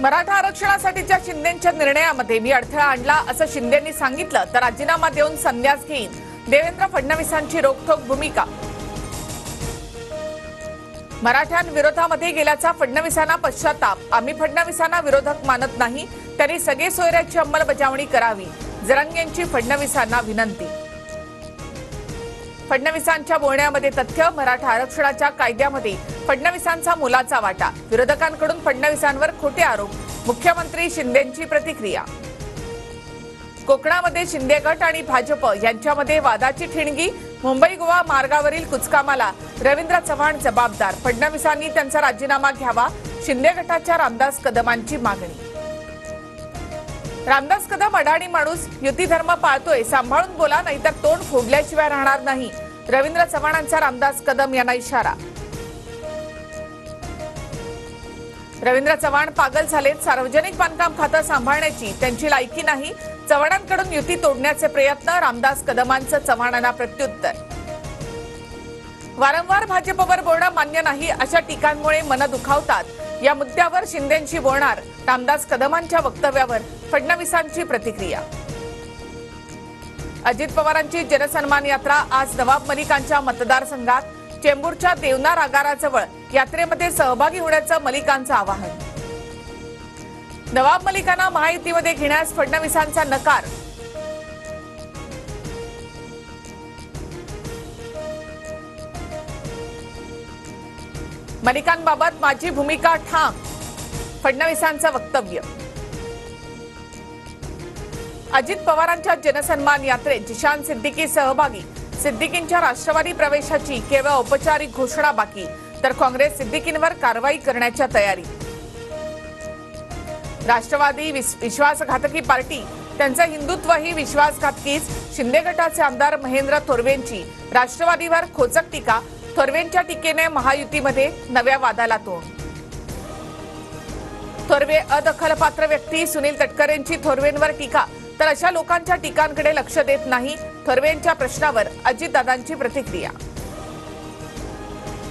मराठा आरक्षणासाठीच्या शिंदेंच्या निर्णयामध्ये मी अडथळा आणला असं शिंदेंनी सांगितलं तर राजीनामा देऊन संन्यास घेईन, देवेंद्र फडणवीसांची रोखठोक भूमिका। मराठ्यांविरोधामध्ये गेल्याचा फडणवीसांना पश्चाताप, आम्ही फडणवीसांना विरोधक मानत नाही, त्यांनी सगळे सोयऱ्याची अंमलबजावणी करावी, जरांगेंची फडणवीसांना विनंती। फडणवीसांच्या बोलण्यामध्ये तथ्य, मराठा आरक्षणाच्या कायद्यामध्ये फडणवीसांचा मोलाचा वाटा, विरोधकांकडून फडणवीसांवर खोटे आरोप, मुख्यमंत्री शिंदेंची प्रतिक्रिया। कोकणामध्ये शिंदे गट आणि भाजप यांच्यामध्ये वादाची ठिणगी, मुंबई गोवा मार्गावरील कुचकामाला रवींद्र चव्हाण जबाबदार, फडणवीसांनी त्यांचा राजीनामा घ्यावा, शिंदे गटाच्या रामदास कदमांची मागणी। रामदास कदम अडाणी माणूस, युती धर्म पाळतोय, सांभाळून बोला नाहीतर तोंड फोडल्याशिवाय राहणार नाही, रवींद्र चव्हाणांचा रामदास कदम यांना इशारा। रवींद्र चव्हाण पागल झालेत, सार्वजनिक बांधकाम खातं सांभाळण्याची त्यांची लायकी नाही, चव्हाणांकडून युती तोडण्याचे प्रयत्न, रामदास कदमांचं चव्हाणांना प्रत्युत्तर। वारंवार भाजपवर बोलणं मान्य नाही अशा टीकांमुळे मन दुखावतात, या मुद्द्यावर शिंदेंशी बोलणार, रामदास कदमांच्या वक्तव्यावर फडणवीसांची प्रतिक्रिया। अजित पवारांची जनसन्मान यात्रा आज नवाब मलिकांच्या मतदारसंघात, चेंबूरच्या देवनार आगाराजवळ यात्रेमध्ये सहभागी होण्याचं मलिकांचं आवाहन। नवाब मलिकांना महायुतीमध्ये घेण्यास फडणवीसांचा नकार, मलिकांबाबत माझी भूमिका ठाम, फडणवीसांचं वक्तव्य। अजित पवारांच्या जनसन्मान यात्रेत जिशान सिद्दीकी सहभागी, सिद्दीकींच्या राष्ट्रवादी प्रवेशाची केवळ औपचारिक घोषणा बाकी, तर काँग्रेस सिद्दीकींवर कारवाई करण्याच्या तयारी। राष्ट्रवादी विश्वासघातकी पार्टी, त्यांचं हिंदुत्वही विश्वासघातकीच, शिंदे गटाचे आमदार महेंद्र थोरवेंची राष्ट्रवादीवर खोचक टीका, थोरवेंच्या टीकेने महायुतीमध्ये नव्या वादाला तोंड। थोरवे अदखलपात्र व्यक्ती, सुनील तटकरेंची थोरवेंवर टीका, तर अशा लोकांच्या टीकांकडे लक्ष देत नाही, थोरवेंच्या प्रश्नावर अजितदादांची प्रतिक्रिया।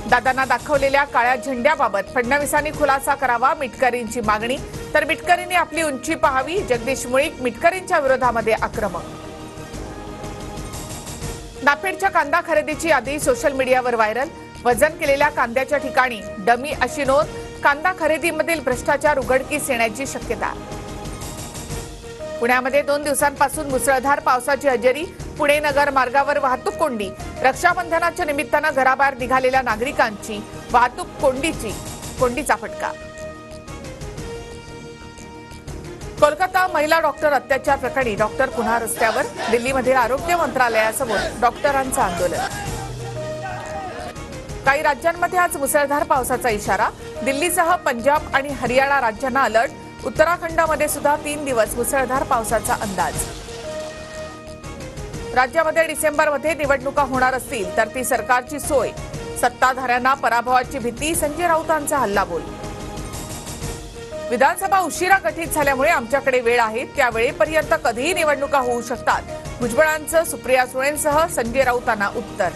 दादांना दाखवलेल्या काळ्या झेंड्याबाबत फडणवीसांनी खुलासा करावा, मिटकरींची मागणी, तर मिटकरींनी आपली उंची पाहावी, जगदीश मुळीक मिटकरींच्या विरोधामध्ये आक्रमक। नाफेडच्या कांदा खरेदीची यादी सोशल मीडियावर व्हायरल, वजन केलेल्या कांद्याच्या ठिकाणी डमी अशी नोंद, कांदा खरेदीमधील भ्रष्टाचार उघडकीस येण्याची शक्यता। पुण्यामध्ये 2 दिवसांपासून मुसळधार पावसाची हजेरी, पुणे नगर मार्गावर वाहतूक कोंडी, रक्षाबंधनाच्या निमित्तानं घराबाहेर निघालेल्या नागरिकांची वाहतूक कोंडीचा फटका। कोलकाता महिला डॉक्टर अत्याचार प्रकरणी डॉक्टर पुन्हा रस्त्यावर, दिल्लीमधील आरोग्य मंत्रालयासमोर डॉक्टरांचं आंदोलन। काही राज्यांमध्ये आज मुसळधार पावसाचा इशारा, दिल्लीसह पंजाब आणि हरियाणा राज्यांना अलर्ट, उत्तराखंडमध्ये सुद्धा 3 दिवस मुसळधार पावसाचा अंदाज। राज्यामध्ये डिसेंबरमध्ये निवडणुका होणार असतील तर ती सरकारची सोय, सत्ताधाऱ्यांना पराभवाची भीती, संजय राऊतांचा हल्लाबोल। विधानसभा उशिरा गठीत झाल्यामुळे आमच्याकडे वेळ आहे, त्या वेळेपर्यंत कधीही निवडणुका होऊ शकतात, भुजबळांचं सुप्रिया सुळेंसह संजय राऊतांना उत्तर।